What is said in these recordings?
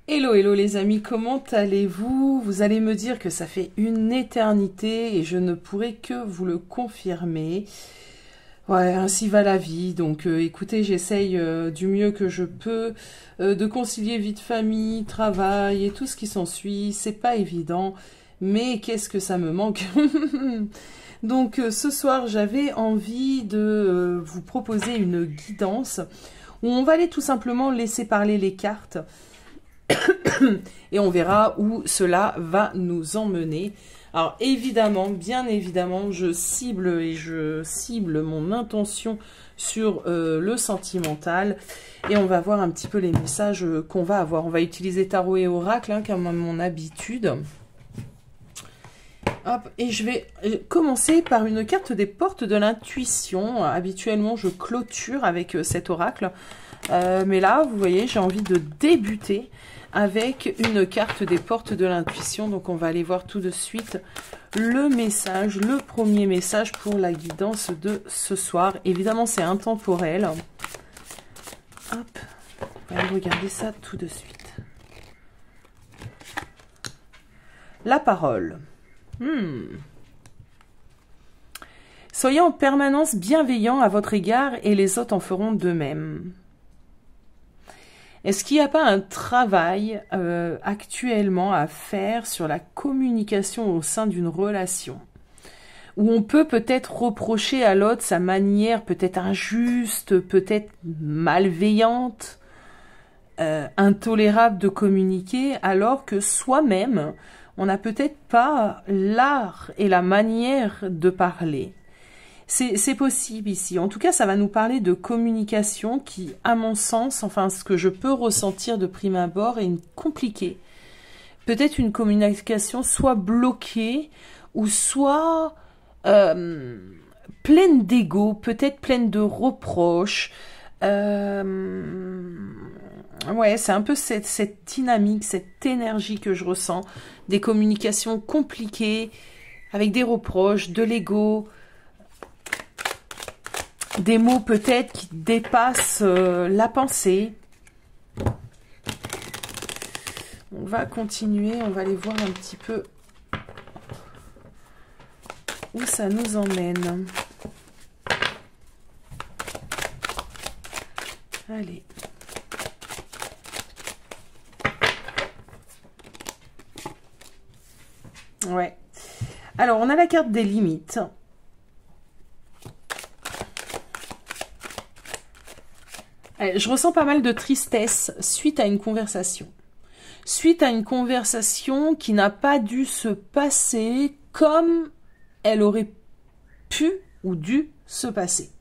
Hello, hello les amis, comment allez-vous? Vous allez me dire que ça fait une éternité et je ne pourrai que vous le confirmer. Ouais, ainsi va la vie, donc écoutez, j'essaye du mieux que je peux de concilier vie de famille, travail et tout ce qui s'ensuit. C'est pas évident, mais qu'est-ce que ça me manque. Donc ce soir, j'avais envie de vous proposer une guidance où on va aller tout simplement laisser parler les cartes et on verra où cela va nous emmener. Alors évidemment, bien évidemment, je cible mon intention sur le sentimental et on va voir un petit peu les messages qu'on va avoir. On va utiliser tarot et oracle hein, comme à mon habitude. Hop, et je vais commencer par une carte des portes de l'intuition. Habituellement, je clôture avec cet oracle. Mais là, vous voyez, j'ai envie de débuter avec une carte des portes de l'intuition. Donc, on va aller voir tout de suite le message, le premier message pour la guidance de ce soir. Évidemment, c'est intemporel. Hop, on va regarder ça tout de suite. La parole. Soyez en permanence bienveillant à votre égard et les autres en feront de même. Est-ce qu'il n'y a pas un travail actuellement à faire sur la communication au sein d'une relation où on peut peut-être reprocher à l'autre sa manière peut-être injuste, peut-être malveillante, intolérable de communiquer, alors que soi-même, on n'a peut-être pas l'art et la manière de parler. C'est possible ici. En tout cas, ça va nous parler de communication qui, à mon sens, enfin ce que je peux ressentir de prime abord, est compliquée. Peut-être une communication soit bloquée ou soit pleine d'ego, peut-être pleine de reproches. Ouais, c'est un peu cette dynamique, cette énergie que je ressens. Des communications compliquées, avec des reproches, de l'ego, des mots peut-être qui dépassent la pensée. On va continuer, on va aller voir un petit peu où ça nous emmène. Allez. Ouais. Alors, on a la carte des limites. Je ressens pas mal de tristesse suite à une conversation. Suite à une conversation qui n'a pas dû se passer comme elle aurait pu ou dû se passer.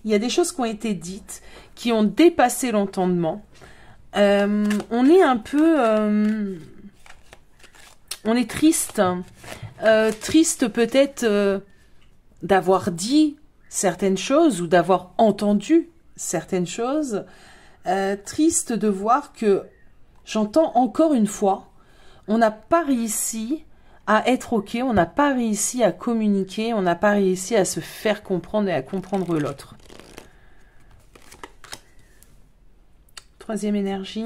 Il y a des choses qui ont été dites, qui ont dépassé l'entendement. On est un peu... on est triste. Triste peut-être d'avoir dit certaines choses ou d'avoir entendu certaines choses. Triste de voir que, j'entends encore une fois, on n'a pas réussi à être OK, on n'a pas réussi à communiquer, on n'a pas réussi à se faire comprendre et à comprendre l'autre. Troisième énergie.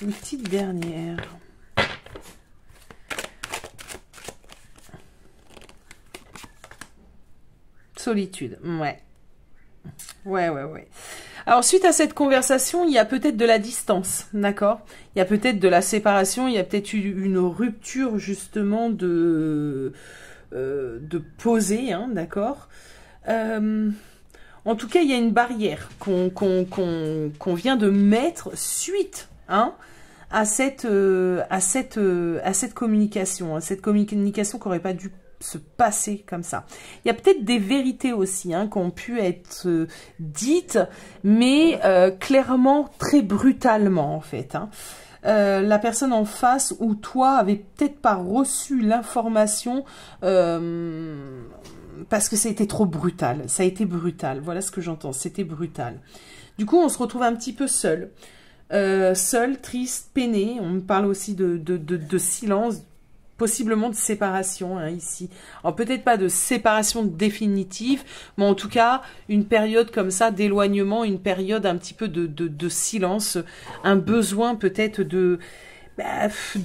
Une petite dernière. Solitude, ouais. Ouais. Alors, suite à cette conversation, il y a peut-être de la distance, d'accord? Il y a peut-être de la séparation, il y a peut-être une rupture, justement, de poser, hein, d'accord? En tout cas, il y a une barrière qu'on vient de mettre suite, hein, à cette communication, qui n'aurait pas dû se passer comme ça. Il y a peut-être des vérités aussi hein, qui ont pu être dites, mais clairement, très brutalement en fait. Hein. La personne en face ou toi avait peut-être pas reçu l'information parce que ça a été trop brutal. Ça a été brutal. Voilà ce que j'entends. C'était brutal. Du coup, on se retrouve un petit peu seul. Seul, triste, peiné. On me parle aussi de silence, possiblement de séparation hein, ici. Alors peut-être pas de séparation définitive, mais en tout cas une période comme ça d'éloignement, une période un petit peu de silence, un besoin peut-être de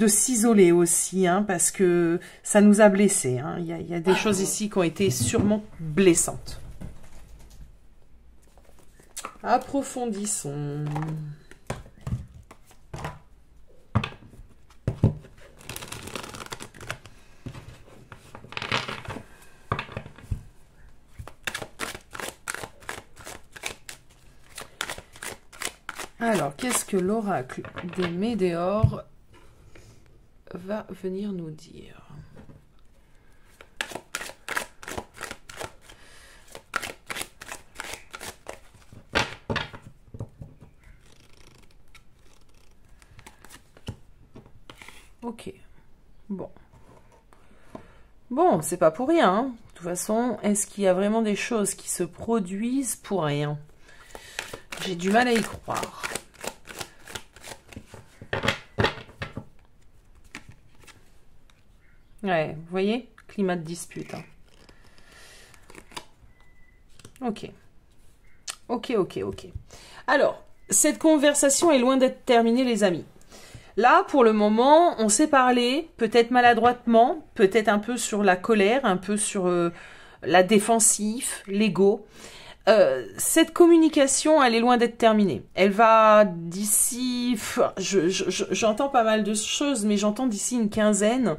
s'isoler aussi, hein, parce que ça nous a blessés. Hein. Il y a des choses ici qui ont été sûrement blessantes. Approfondissons. Alors, qu'est-ce que l'oracle des Médéors va venir nous dire? Ok. Bon. Bon, c'est pas pour rien. Hein. De toute façon, est-ce qu'il y a vraiment des choses qui se produisent pour rien? J'ai du mal à y croire. Ouais, vous voyez? Climat de dispute. Hein. Ok. Ok. Alors, cette conversation est loin d'être terminée, les amis. Là, pour le moment, on s'est parlé, peut-être maladroitement, peut-être un peu sur la colère, un peu sur la défensive, l'ego. Cette communication, elle est loin d'être terminée. Elle va d'ici... J'entends pas mal de choses, mais j'entends d'ici une quinzaine...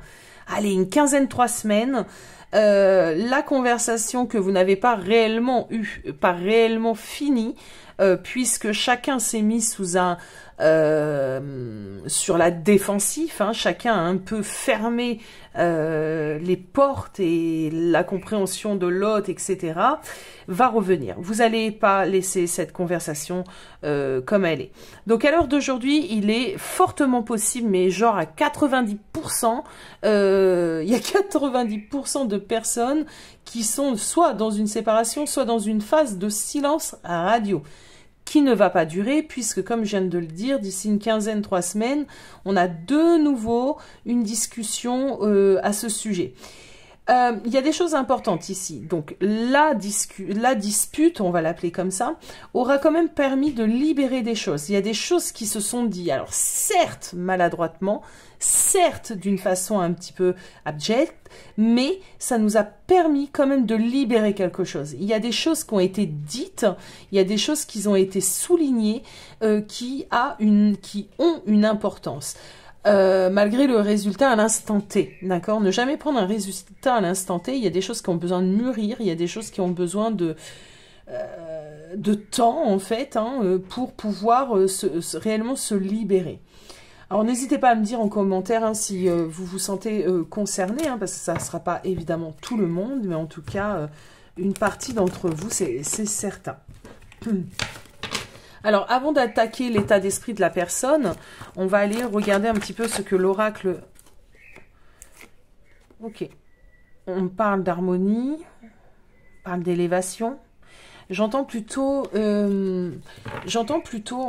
Allez, une quinzaine, 3 semaines, la conversation que vous n'avez pas réellement eue, pas réellement finie, puisque chacun s'est mis sous un... sur la défensive, hein, chacun a un peu fermé les portes et la compréhension de l'autre, etc., va revenir. Vous n'allez pas laisser cette conversation comme elle est. Donc à l'heure d'aujourd'hui, il est fortement possible, mais genre à 90%, il y a 90% de personnes qui sont soit dans une séparation, soit dans une phase de silence radio, qui ne va pas durer, puisque comme je viens de le dire, d'ici une quinzaine, 3 semaines, on a de nouveau une discussion à ce sujet. Il y a des choses importantes ici. Donc la dispute, on va l'appeler comme ça, aura quand même permis de libérer des choses. Il y a des choses qui se sont dites, alors certes maladroitement, certes d'une façon un petit peu abjecte, mais ça nous a permis quand même de libérer quelque chose. Il y a des choses qui ont été dites, il y a des choses qui ont été soulignées, qui ont une importance. Malgré le résultat à l'instant T, d'accord? Ne jamais prendre un résultat à l'instant T. Il y a des choses qui ont besoin de mûrir, il y a des choses qui ont besoin de temps, en fait, hein, pour pouvoir réellement se libérer. Alors, n'hésitez pas à me dire en commentaire hein, si vous vous sentez concerné, hein, parce que ça ne sera pas évidemment tout le monde, mais en tout cas, une partie d'entre vous, c'est certain. Alors, avant d'attaquer l'état d'esprit de la personne, on va aller regarder un petit peu ce que l'oracle... Ok. On parle d'harmonie, on parle d'élévation. J'entends plutôt, en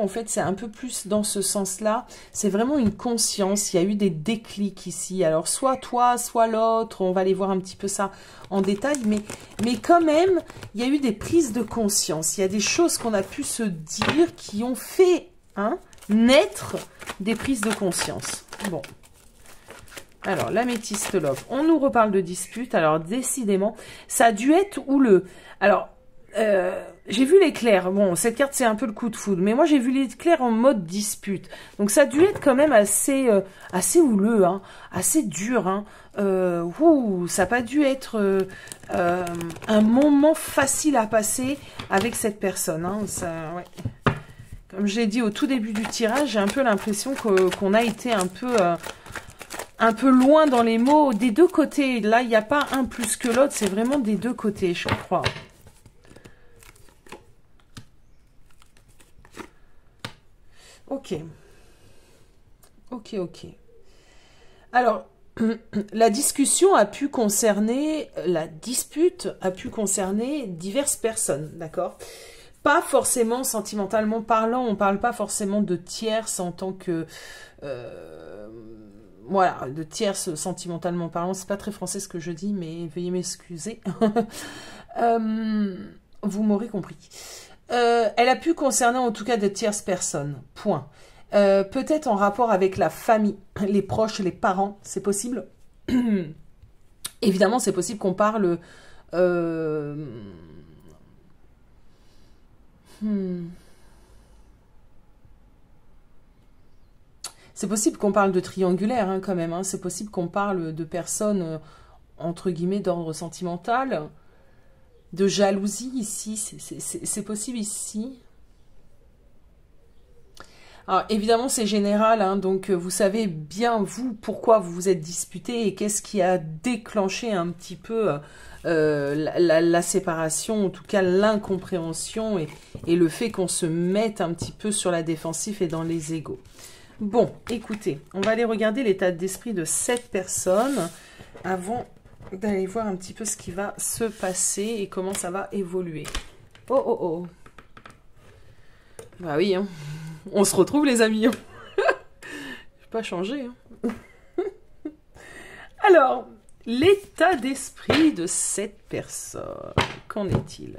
fait, c'est un peu plus dans ce sens-là. C'est vraiment une conscience. Il y a eu des déclics ici. Alors, soit toi, soit l'autre. On va aller voir un petit peu ça en détail. Mais quand même, il y a eu des prises de conscience. Il y a des choses qu'on a pu se dire qui ont fait naître des prises de conscience. Bon. Alors, l'améthyste love. On nous reparle de dispute. Alors, décidément, ça a dû être houleux. Alors... j'ai vu l'éclair, bon cette carte c'est un peu le coup de foudre, mais moi j'ai vu l'éclair en mode dispute, donc ça a dû être quand même assez houleux, hein, assez dur, hein. Ça n'a pas dû être un moment facile à passer avec cette personne, hein, ça, ouais. Comme j'ai dit au tout début du tirage, j'ai un peu l'impression qu'on a été un peu loin dans les mots des deux côtés, là il n'y a pas un plus que l'autre, c'est vraiment des deux côtés je crois. Ok. Alors, la discussion a pu concerner, la dispute a pu concerner diverses personnes, d'accord? Pas forcément sentimentalement parlant, on ne parle pas forcément de tierces en tant que... voilà, de tierce sentimentalement parlant. C'est pas très français ce que je dis, mais veuillez m'excuser. Vous m'aurez compris. Elle a pu concerner en tout cas de tierces personnes. Point. Peut-être en rapport avec la famille, les proches, les parents, c'est possible. Évidemment, c'est possible qu'on parle... C'est possible qu'on parle de triangulaire hein, quand même. Hein. C'est possible qu'on parle de personnes, entre guillemets, d'ordre sentimental, de jalousie ici. C'est possible ici. Alors évidemment c'est général, hein, donc vous savez bien vous pourquoi vous vous êtes disputé et qu'est-ce qui a déclenché un petit peu la séparation, en tout cas l'incompréhension et le fait qu'on se mette un petit peu sur la défensive et dans les égos. Bon, écoutez, on va aller regarder l'état d'esprit de cette personne avant d'aller voir un petit peu ce qui va se passer et comment ça va évoluer. Oh oh oh. Bah oui, hein. On se retrouve les amis. Je vais pas changer. Hein. Alors, l'état d'esprit de cette personne. Qu'en est-il?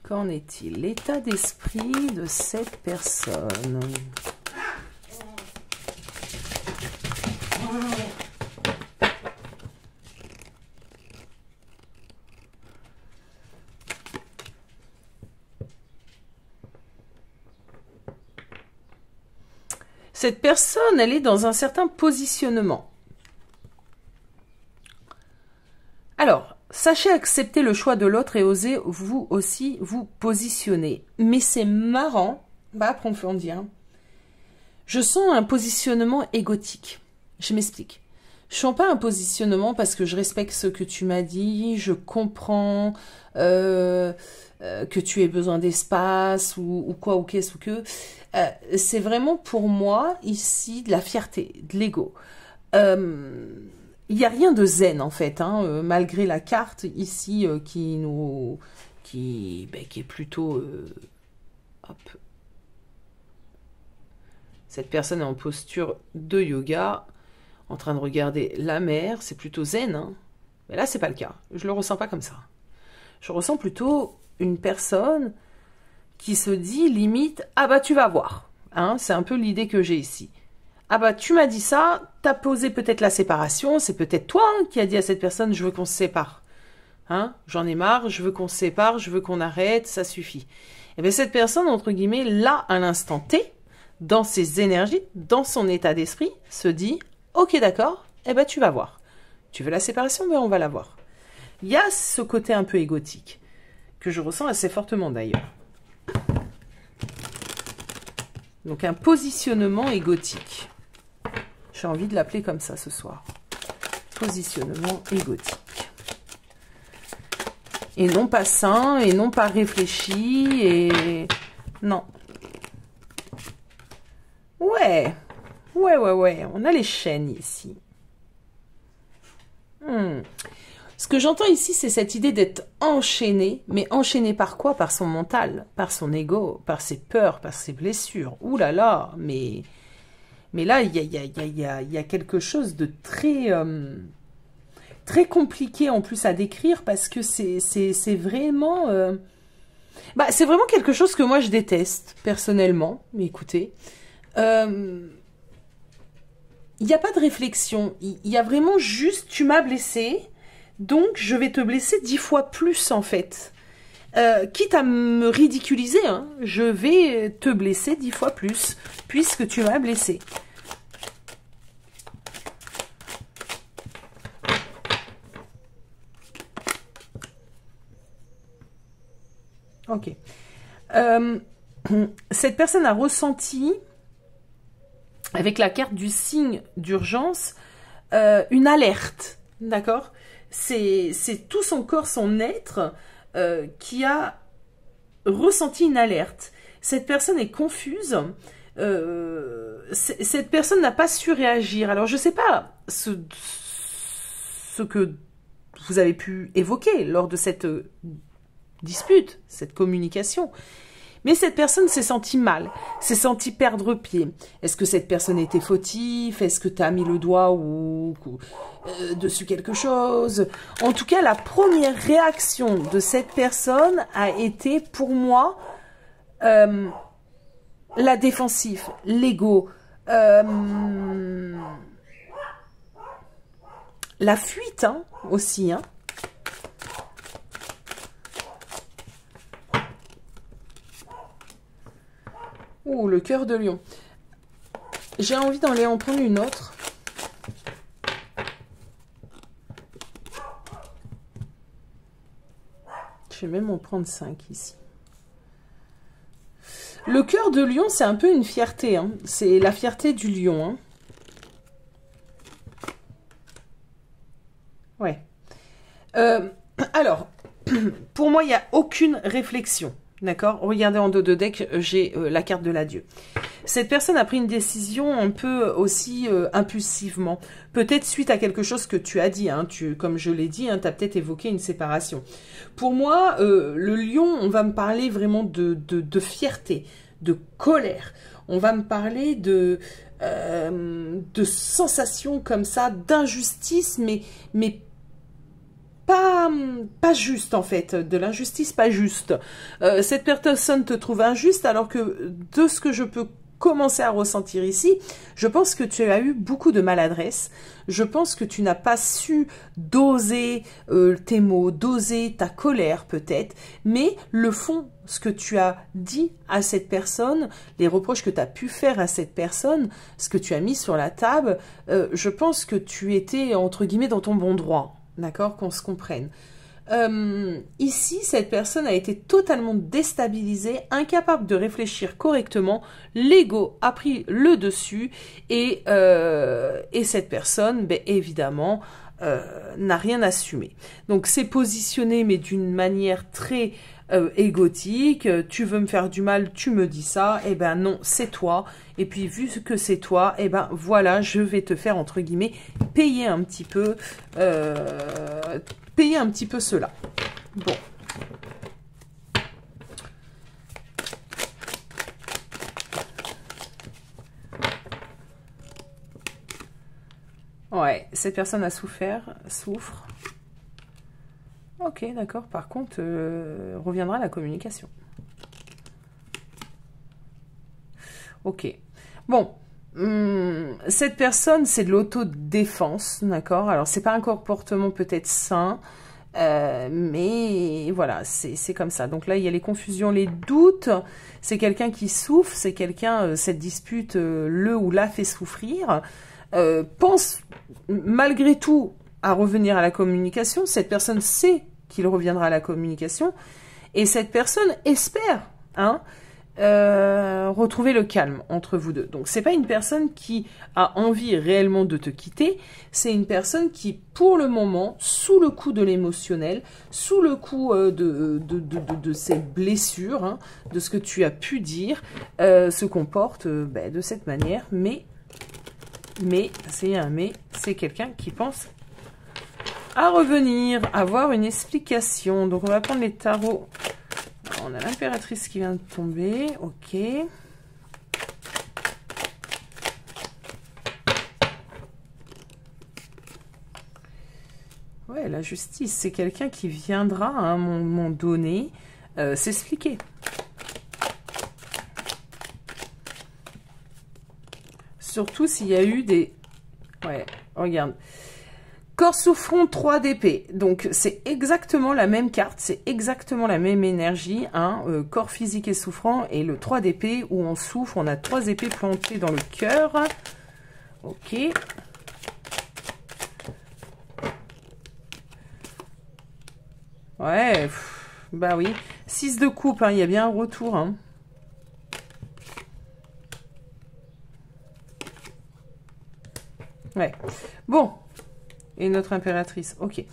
Qu'en est-il? L'état d'esprit de cette personne. Cette personne, elle est dans un certain positionnement. Alors, sachez accepter le choix de l'autre et osez vous aussi vous positionner. Mais c'est marrant, va approfondir. Je sens un positionnement égotique. Je m'explique. Je sens pas un positionnement parce que je respecte ce que tu m'as dit, je comprends que tu aies besoin d'espace ou quoi ou qu'est-ce ou que. C'est vraiment pour moi ici de la fierté, de l'ego. Il n'y a rien de zen en fait, hein, malgré la carte ici qui est plutôt... hop. Cette personne est en posture de yoga, en train de regarder la mer, c'est plutôt zen. Hein. Mais là, c'est pas le cas. Je le ressens pas comme ça. Je ressens plutôt une personne qui se dit limite « Ah bah tu vas voir hein, ». C'est un peu l'idée que j'ai ici. « Ah bah tu m'as dit ça, t'as posé peut-être la séparation, c'est peut-être toi hein, qui a dit à cette personne « Je veux qu'on se sépare hein, ». J'en ai marre, je veux qu'on se sépare, je veux qu'on arrête, ça suffit. Et bien cette personne, entre guillemets, là, à l'instant T, dans ses énergies, dans son état d'esprit, se dit « Ok d'accord, eh ben tu vas voir. Tu veux la séparation, ben on va la voir ». Il y a ce côté un peu égotique, que je ressens assez fortement d'ailleurs. Donc un positionnement égotique. J'ai envie de l'appeler comme ça ce soir. Positionnement égotique. Et non pas sain, et non pas réfléchi, et... Non. Ouais. Ouais. On a les chaînes ici. Ce que j'entends ici, c'est cette idée d'être enchaîné. Mais enchaîné par quoi? Par son mental, par son ego, par ses peurs, par ses blessures. Ouh là là, mais là, il y a quelque chose de très, très compliqué en plus à décrire parce que c'est vraiment... c'est vraiment quelque chose que moi je déteste, personnellement. Mais écoutez... il n'y a pas de réflexion. Il y a vraiment juste, tu m'as blessé, donc je vais te blesser 10 fois plus en fait. Quitte à me ridiculiser, hein, je vais te blesser 10 fois plus, puisque tu m'as blessé. Ok. Cette personne a ressenti... avec la carte du signe d'urgence, une alerte, d'accord? C'est tout son corps, son être, qui a ressenti une alerte. Cette personne est confuse, cette personne n'a pas su réagir. Alors, je ne sais pas ce que vous avez pu évoquer lors de cette dispute, cette communication. Mais cette personne s'est sentie mal, s'est sentie perdre pied. Est-ce que cette personne était fautive? Est-ce que tu as mis le doigt ou dessus quelque chose? En tout cas, la première réaction de cette personne a été pour moi la défensive, l'ego, la fuite hein, aussi. Hein. Ouh, le cœur de lion. J'ai envie d'aller en prendre une autre. Je vais même en prendre 5 ici. Le cœur de lion, c'est un peu une fierté. Hein. C'est la fierté du lion. Hein. Ouais. Alors, pour moi, il n'y a aucune réflexion. D'accord? Regardez en dos de deck, j'ai la carte de l'adieu. Cette personne a pris une décision un peu aussi impulsivement. Peut-être suite à quelque chose que tu as dit. Hein, comme je l'ai dit, hein, tu as peut-être évoqué une séparation. Pour moi, le lion, on va me parler vraiment de fierté, de colère. On va me parler de sensations comme ça, d'injustice, mais pas juste en fait, de l'injustice pas juste. Cette personne te trouve injuste alors que de ce que je peux commencer à ressentir ici, je pense que tu as eu beaucoup de maladresse, je pense que tu n'as pas su doser tes mots, doser ta colère peut-être, mais le fond, ce que tu as dit à cette personne, les reproches que tu as pu faire à cette personne, ce que tu as mis sur la table, je pense que tu étais entre guillemets dans ton bon droit. D'accord, qu'on se comprenne. Ici, cette personne a été totalement déstabilisée, incapable de réfléchir correctement. L'ego a pris le dessus et cette personne, ben, évidemment, n'a rien assumé. Donc, c'est positionné, mais d'une manière très égotique. Tu veux me faire du mal, tu me dis ça. Eh ben non, c'est toi. Et puis, vu que c'est toi, eh ben voilà, je vais te faire, entre guillemets, payer un petit peu cela. Bon. Ouais, cette personne a souffre. Ok, d'accord. Par contre, reviendra la communication. Ok. Bon. Cette personne, c'est de l'autodéfense, d'accord? Alors, c'est pas un comportement peut-être sain, mais voilà, c'est comme ça. Donc là, il y a les confusions, les doutes. C'est quelqu'un qui souffre, c'est quelqu'un, cette dispute, le ou la fait souffrir. Pense malgré tout à revenir à la communication. Cette personne sait qu'il reviendra à la communication. Et cette personne espère, hein, retrouver le calme entre vous deux. Donc c'est pas une personne qui a envie réellement de te quitter, c'est une personne qui pour le moment, sous le coup de l'émotionnel, sous le coup de ces blessures, hein, de ce que tu as pu dire, se comporte de cette manière, mais c'est quelqu'un qui pense à revenir, avoir une explication. Donc on va prendre les tarots. On a l'impératrice qui vient de tomber, ok. Ouais, la justice, c'est quelqu'un qui viendra à un moment donné s'expliquer. Surtout s'il y a eu des... Ouais, regarde. Corps souffrant, 3 d'épée. Donc, c'est exactement la même carte, c'est exactement la même énergie. Hein, corps physique et souffrant. Et le 3 d'épée où on souffre, on a 3 épées plantées dans le cœur. Ok. Ouais, bah oui. 6 de coupe, hein, il y a bien un retour. Hein. Ouais. Bon. Et notre impératrice, ok.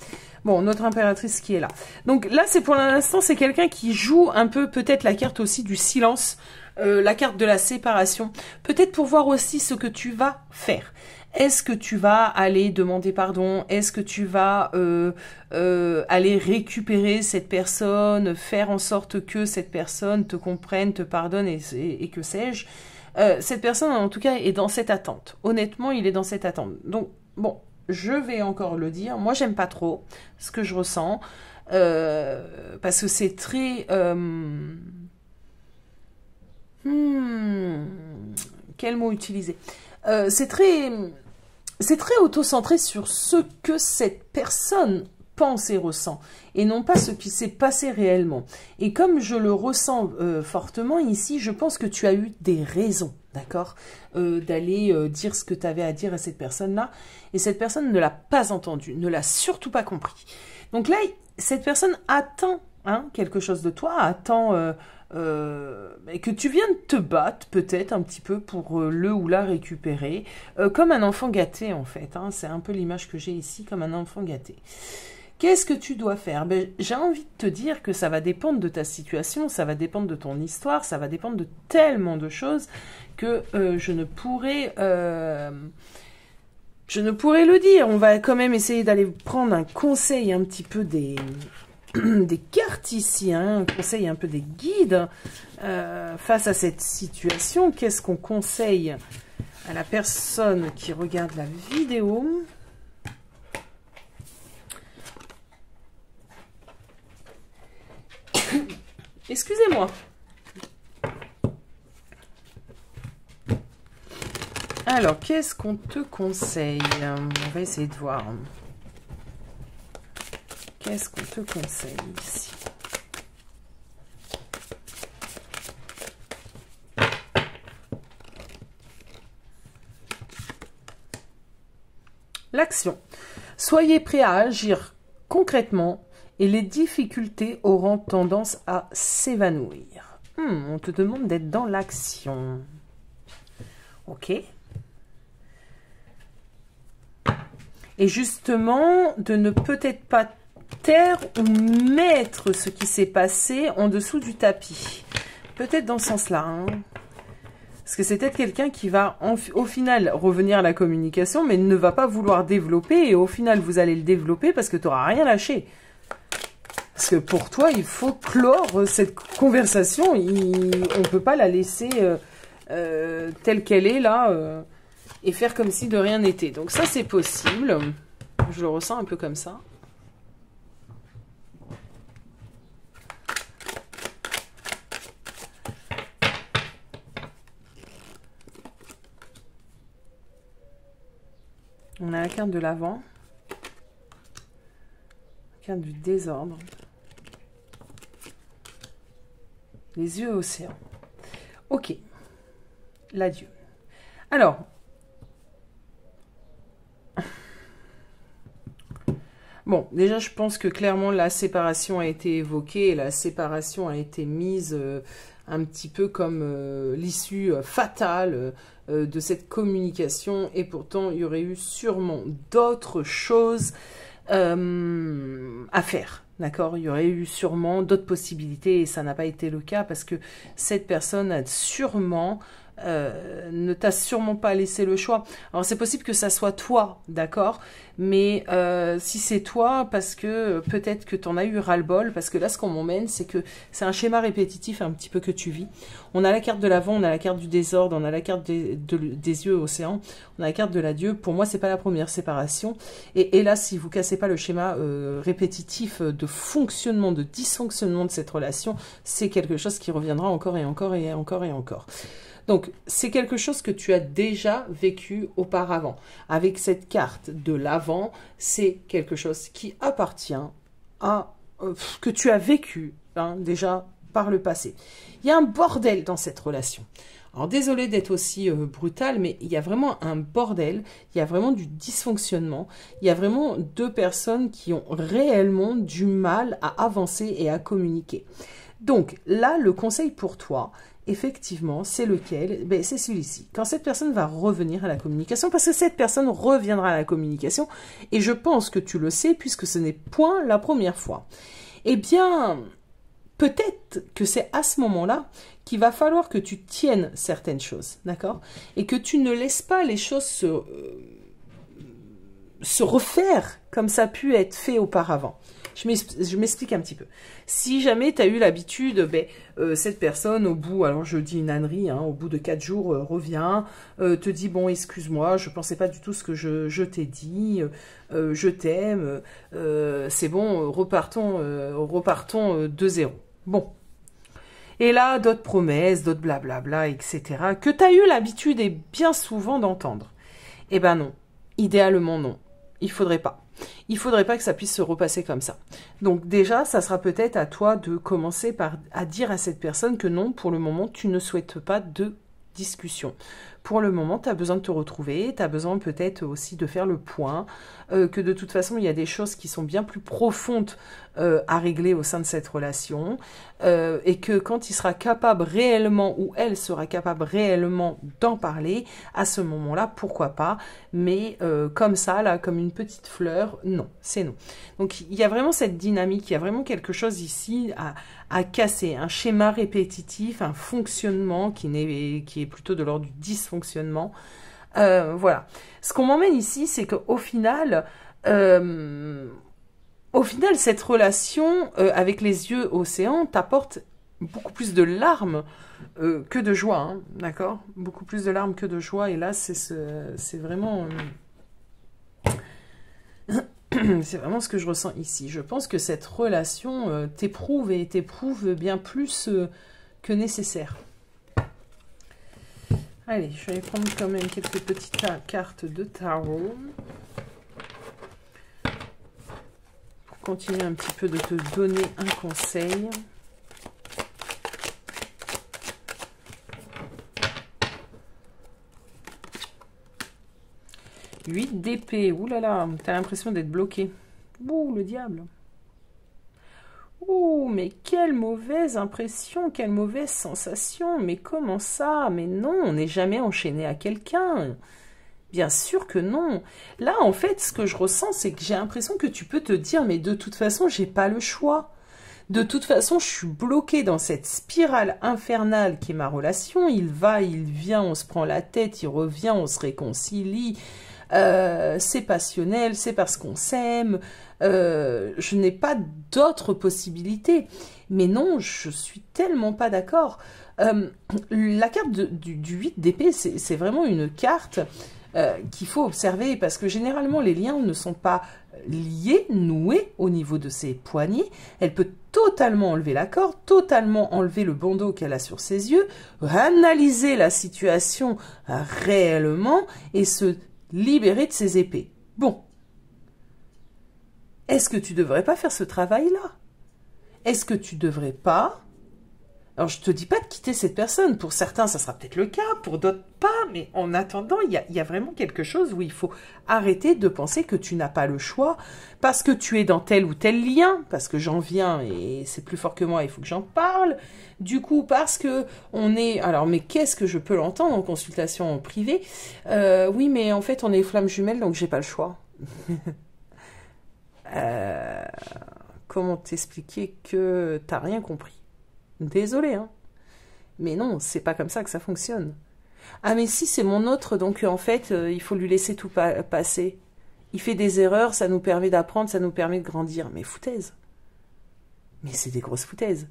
Bon, notre impératrice qui est là. Donc là, c'est pour l'instant, c'est quelqu'un qui joue un peu peut-être la carte aussi du silence, la carte de la séparation. Peut-être pour voir aussi ce que tu vas faire. Est-ce que tu vas aller demander pardon? Est-ce que tu vas aller récupérer cette personne, faire en sorte que cette personne te comprenne, te pardonne et que sais-je? Cette personne, en tout cas, est dans cette attente. Honnêtement, il est dans cette attente. Donc, bon, je vais encore le dire. Moi, j'aime pas trop ce que je ressens. Parce que c'est très... quel mot utiliser? C'est très auto-centré sur ce que cette personne pense et ressent, et non pas ce qui s'est passé réellement. Et comme je le ressens fortement ici, je pense que tu as eu des raisons, d'accord, d'aller dire ce que tu avais à dire à cette personne-là, et cette personne ne l'a pas entendu, ne l'a surtout pas compris. Donc là, cette personne attend quelque chose de toi, attend que tu viennes te battre peut-être un petit peu pour le ou la récupérer, comme un enfant gâté en fait, c'est un peu l'image que j'ai ici, comme un enfant gâté. Qu'est-ce que tu dois faire? J'ai envie de te dire que ça va dépendre de ta situation, ça va dépendre de ton histoire, ça va dépendre de tellement de choses que je ne pourrais le dire. On va quand même essayer d'aller prendre un conseil un petit peu des cartes ici, un conseil un peu des guides face à cette situation. Qu'est-ce qu'on conseille à la personne qui regarde la vidéo? Excusez-moi. Alors, qu'est-ce qu'on te conseille? On va essayer de voir. Qu'est-ce qu'on te conseille ici? L'action. Soyez prêts à agir concrètement et les difficultés auront tendance à s'évanouir. On te demande d'être dans l'action. Ok. Et justement, de ne peut-être pas taire ou mettre ce qui s'est passé en dessous du tapis. Peut-être dans ce sens-là. Parce que c'est peut-être quelqu'un qui va au final revenir à la communication, mais ne va pas vouloir développer. Et au final, vous allez le développer parce que tu n'auras rien lâché. Parce que pour toi, il faut clore cette conversation. On ne peut pas la laisser telle qu'elle est là et faire comme si de rien n'était. Donc ça, c'est possible. Je le ressens un peu comme ça. On a la carte de l'avant. La carte du désordre. Les yeux océans. Ok. L'adieu. Alors. Bon, déjà, je pense que clairement, la séparation a été évoquée. Et la séparation a été mise un petit peu comme l'issue fatale de cette communication. Et pourtant, il y aurait eu sûrement d'autres choses à faire. D'accord? Il y aurait eu sûrement d'autres possibilités et ça n'a pas été le cas parce que cette personne a sûrement ne t'a sûrement pas laissé le choix. Alors c'est possible que ça soit toi, d'accord, mais si c'est toi, parce que peut-être que tu en as eu ras-le-bol, parce que là ce qu'on m'emmène, c'est que c'est un schéma répétitif un petit peu que tu vis. On a la carte de l'avant, on a la carte du désordre, on a la carte des yeux océans, on a la carte de l'adieu. Pour moi, c'est pas la première séparation. Et là, si vous cassez pas le schéma répétitif de fonctionnement, de dysfonctionnement de cette relation, c'est quelque chose qui reviendra encore et encore et encore et encore. Donc, c'est quelque chose que tu as déjà vécu auparavant. Avec cette carte de l'avant, c'est quelque chose qui appartient à... que tu as vécu déjà par le passé. Il y a un bordel dans cette relation. Alors, désolé d'être aussi brutal, mais il y a vraiment un bordel, il y a vraiment du dysfonctionnement, il y a vraiment deux personnes qui ont réellement du mal à avancer et à communiquer. Donc, là, le conseil pour toi... Effectivement, c'est lequel? C'est celui-ci. Quand cette personne va revenir à la communication, parce que cette personne reviendra à la communication, et je pense que tu le sais, puisque ce n'est point la première fois. Eh bien, peut-être que c'est à ce moment-là qu'il va falloir que tu tiennes certaines choses, d'accord? Et que tu ne laisses pas les choses se refaire comme ça a pu être fait auparavant. Je m'explique un petit peu. Si jamais tu as eu l'habitude, cette personne au bout, alors je dis une ânerie, hein, au bout de 4 jours revient, te dit bon excuse-moi, je pensais pas du tout ce que je t'ai dit, je t'aime, c'est bon, repartons de zéro. Bon. Et là, d'autres promesses, d'autres blablabla, etc. que tu as eu l'habitude et bien souvent d'entendre. Eh ben non, idéalement non, il faudrait pas. Il faudrait pas que ça puisse se repasser comme ça. Donc déjà, ça sera peut-être à toi de commencer à dire à cette personne que non, pour le moment, tu ne souhaites pas de discussion. Pour le moment, tu as besoin de te retrouver, tu as besoin peut-être aussi de faire le point, que de toute façon, il y a des choses qui sont bien plus profondes à régler au sein de cette relation, et que quand il sera capable réellement, ou elle sera capable réellement d'en parler, à ce moment-là, pourquoi pas, mais comme ça, là, comme une petite fleur, non, c'est non. Donc, il y a vraiment cette dynamique, il y a vraiment quelque chose ici à casser, un schéma répétitif, un fonctionnement qui est plutôt de l'ordre du dysfonctionnement. Voilà. Ce qu'on m'emmène ici, c'est qu'au final, cette relation avec les yeux océan t'apporte beaucoup plus de larmes que de joie, hein, d'accord? Beaucoup plus de larmes que de joie. Et là, c'est vraiment... c'est vraiment ce que je ressens ici. Je pense que cette relation t'éprouve et t'éprouve bien plus que nécessaire. Allez, je vais aller prendre quand même quelques petites cartes de tarot. Pour continuer un petit peu de te donner un conseil. Huit d'épée. Ouh là là, t'as l'impression d'être bloqué. Ouh, le diable. Ouh, mais quelle mauvaise impression, quelle mauvaise sensation. Mais comment ça? Mais non, on n'est jamais enchaîné à quelqu'un. Bien sûr que non. Là, en fait, ce que je ressens, c'est que j'ai l'impression que tu peux te dire, mais de toute façon, j'ai pas le choix. De toute façon, je suis bloquée dans cette spirale infernale qui est ma relation. Il va, il vient, on se prend la tête, il revient, on se réconcilie. C'est passionnel, c'est parce qu'on s'aime. Je n'ai pas d'autres possibilités. Mais non, je suis tellement pas d'accord. La carte du 8 d'épée, c'est vraiment une carte qu'il faut observer parce que généralement les liens ne sont pas liés, noués au niveau de ses poignets. Elle peut totalement enlever la corde, totalement enlever le bandeau qu'elle a sur ses yeux, analyser la situation réellement et se libérer de ses épées. Bon. Est-ce que tu devrais pas faire ce travail-là? Est-ce que tu devrais pas... Alors, je te dis pas de quitter cette personne. Pour certains, ça sera peut-être le cas, pour d'autres pas. Mais en attendant, il y a vraiment quelque chose où il faut arrêter de penser que tu n'as pas le choix parce que tu es dans tel ou tel lien, parce que j'en viens et c'est plus fort que moi, il faut que j'en parle. Du coup, parce que on est... Alors, mais qu'est-ce que je peux l'entendre en consultation privée? Oui, mais en fait, on est flammes jumelles, donc j'ai pas le choix. Comment t'expliquer que t'as rien compris? Désolée, hein. Mais non, c'est pas comme ça que ça fonctionne. Ah mais si, c'est mon autre, donc en fait, il faut lui laisser tout passer. Il fait des erreurs, ça nous permet d'apprendre, ça nous permet de grandir. Mais foutaise. Mais c'est des grosses foutaises.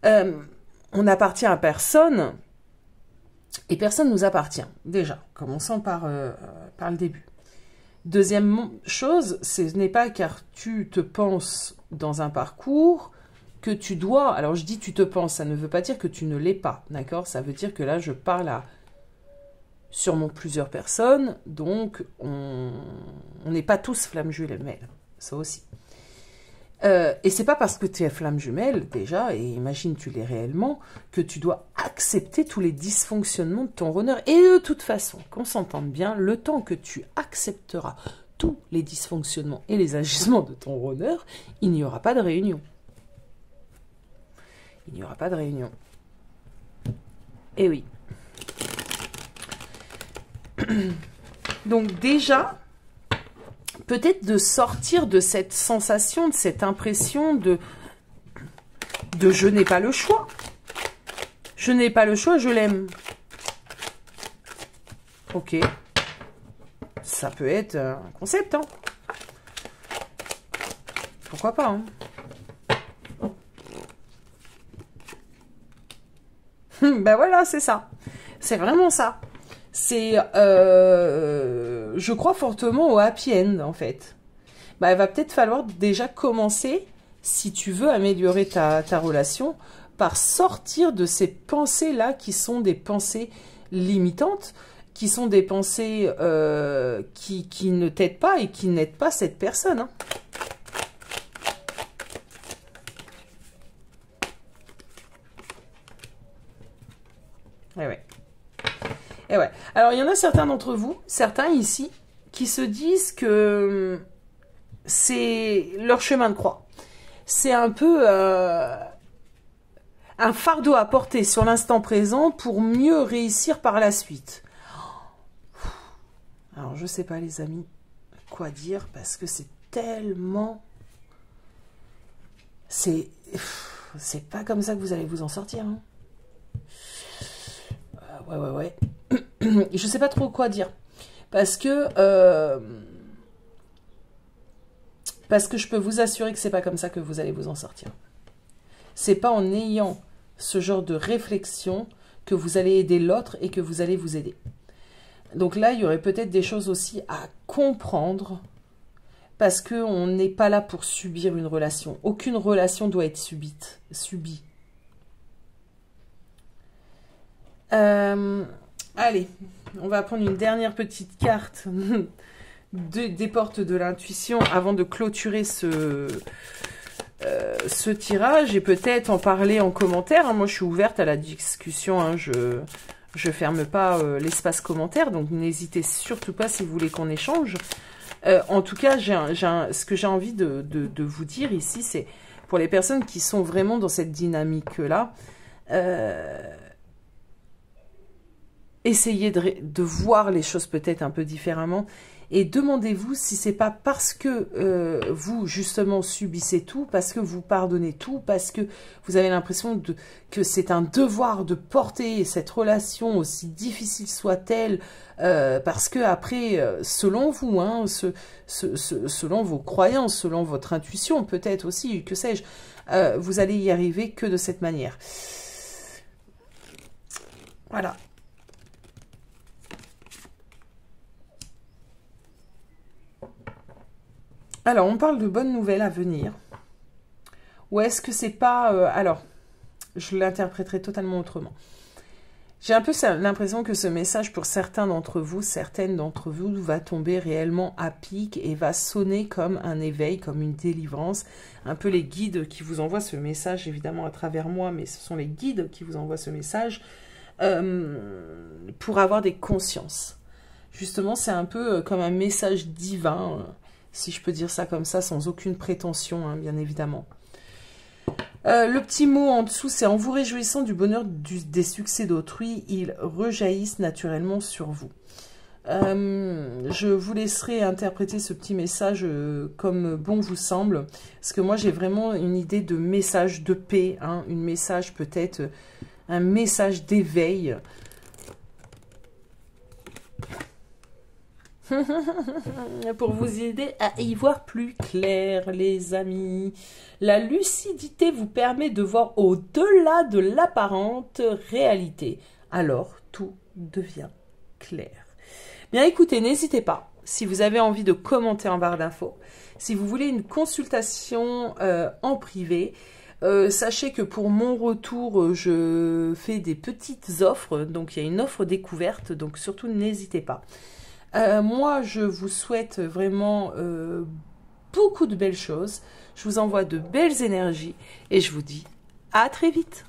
On appartient à personne, et personne nous appartient. Déjà, commençons par le début. Deuxième chose, ce n'est pas car tu te penses dans un parcours que tu dois, alors je dis tu te penses, ça ne veut pas dire que tu ne l'es pas, d'accord? Ça veut dire que là, je parle à sûrement plusieurs personnes, donc on n'est pas tous flammes jumelles, ça aussi. Et c'est pas parce que tu es flamme jumelle, déjà, et imagine tu l'es réellement, que tu dois accepter tous les dysfonctionnements de ton runner. Et de toute façon, qu'on s'entende bien, le temps que tu accepteras tous les dysfonctionnements et les agissements de ton runner, il n'y aura pas de réunion. Il n'y aura pas de réunion. Eh oui. Donc déjà, peut-être de sortir de cette sensation, de cette impression de je n'ai pas le choix. Je n'ai pas le choix, je l'aime. Ok. Ça peut être un concept, hein. Pourquoi pas, hein. Ben voilà, c'est ça. C'est vraiment ça. C'est, je crois fortement au happy end, en fait. Ben, il va peut-être falloir déjà commencer, si tu veux améliorer ta relation, par sortir de ces pensées-là qui sont des pensées limitantes, qui sont des pensées qui ne t'aident pas et qui n'aident pas cette personne, hein. Eh ouais. Eh ouais. Alors, il y en a certains d'entre vous, certains ici, qui se disent que c'est leur chemin de croix. C'est un peu un fardeau à porter sur l'instant présent pour mieux réussir par la suite. Alors, je sais pas, les amis, quoi dire, parce que c'est tellement... C'est pas comme ça que vous allez vous en sortir, hein. Ouais. Je sais pas trop quoi dire. Parce que je peux vous assurer que c'est pas comme ça que vous allez vous en sortir. C'est pas en ayant ce genre de réflexion que vous allez aider l'autre et que vous allez vous aider. Donc là, il y aurait peut-être des choses aussi à comprendre parce qu'on n'est pas là pour subir une relation. Aucune relation doit être subie. Allez, on va prendre une dernière petite carte des portes de l'intuition avant de clôturer ce tirage et peut-être en parler en commentaire, hein. Moi, je suis ouverte à la discussion, hein. Je ferme pas l'espace commentaire, donc n'hésitez surtout pas si vous voulez qu'on échange. En tout cas, ce que j'ai envie de vous dire ici, c'est pour les personnes qui sont vraiment dans cette dynamique-là, essayez de voir les choses peut-être un peu différemment et demandez-vous si c'est pas parce que vous justement subissez tout, parce que vous pardonnez tout, parce que vous avez l'impression que c'est un devoir de porter cette relation aussi difficile soit-elle, parce que après, selon vous, hein, selon vos croyances, selon votre intuition peut-être aussi, que sais-je, vous allez y arriver que de cette manière. Voilà. Alors, on parle de bonnes nouvelles à venir. Ou est-ce que c'est pas... alors, je l'interpréterai totalement autrement. J'ai un peu l'impression que ce message, pour certains d'entre vous, certaines d'entre vous, va tomber réellement à pic et va sonner comme un éveil, comme une délivrance. Un peu les guides qui vous envoient ce message, évidemment à travers moi, mais ce sont les guides qui vous envoient ce message pour avoir des consciences. Justement, c'est un peu comme un message divin, si je peux dire ça comme ça, sans aucune prétention, hein, bien évidemment. Le petit mot en dessous, c'est « En vous réjouissant du bonheur des succès d'autrui, ils rejaillissent naturellement sur vous ». Je vous laisserai interpréter ce petit message comme bon vous semble, parce que moi j'ai vraiment une idée de message de paix, hein, une message peut-être, un message d'éveil. Pour vous aider à y voir plus clair, les amis. La lucidité vous permet de voir au-delà de l'apparente réalité. Alors, tout devient clair. Bien, écoutez, n'hésitez pas. Si vous avez envie de commenter en barre d'infos, si vous voulez une consultation en privé, sachez que pour mon retour, je fais des petites offres. Donc, il y a une offre découverte. Donc, surtout, n'hésitez pas. Moi, je vous souhaite vraiment beaucoup de belles choses. Je vous envoie de belles énergies et je vous dis à très vite.